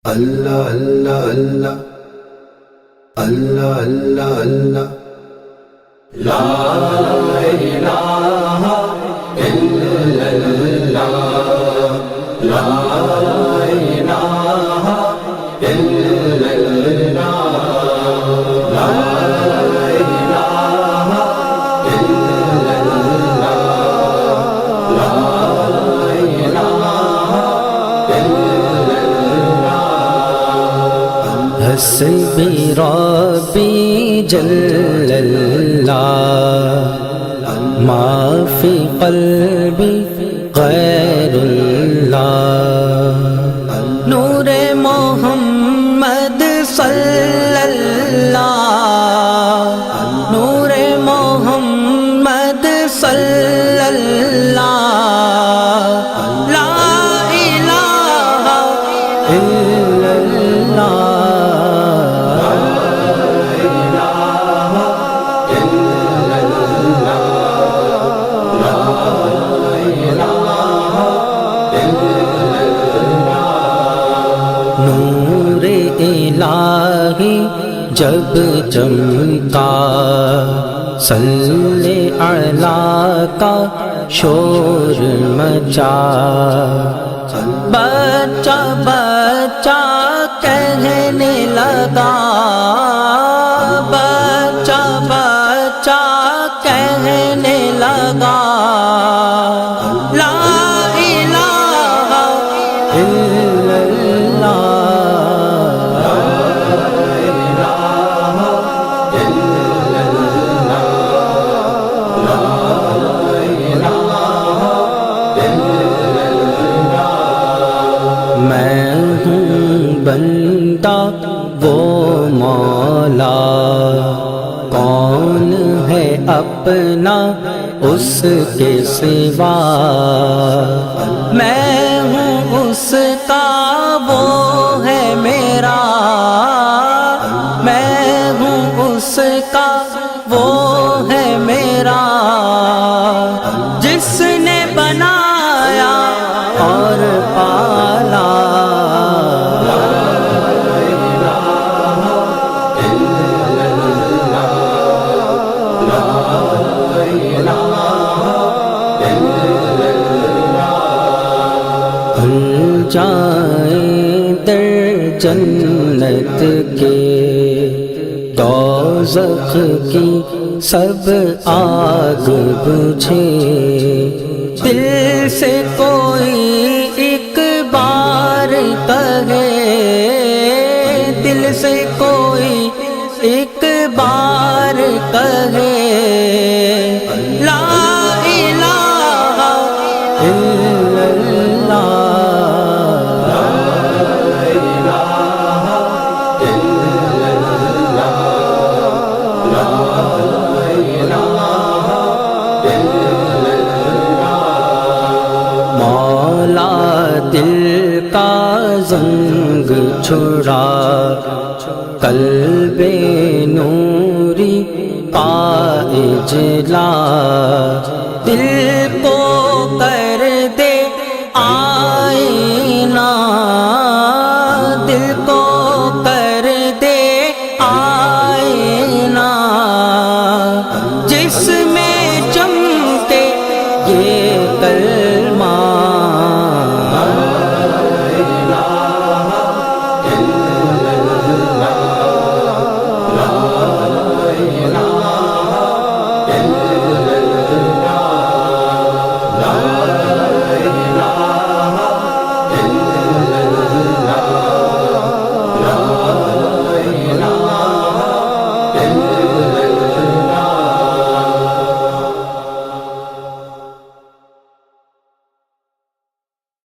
اللہ اللہ اللہ اللہ اللہ اللہ لا الہ الا اللہ لا الہ الا اللہ لا الہ الا اللہ لا الہ الا اللہ حسبی ربی جل اللہ ما فی قلبی غیر اللہ نور محمد صلی اللہ نور محمد صلی اللہ لا الہ الا اللہ نور الہی جب چمکا صلی اعلیٰ کا شور مچا بچہ بچہ کہنے لگا بچہ بچہ کہنے لگا لا الہ الا اللہ میں ہوں بندہ وہ مولا کون ہے اپنا اس کے سوا میں ہوں اس کا وہ ہے میرا میں ہوں اس کا وہ ہے میرا جس نے بنایا اور پالا جائیں در جنت کے دوزخ کی سب آگ بجھے دل سے کوئی ایک بار کہے دل سے کوئی ایک بار کہے لا الہ الا اللہ مولا دل کا زنگ چھڑا قلب نوری پائے جلا دل کو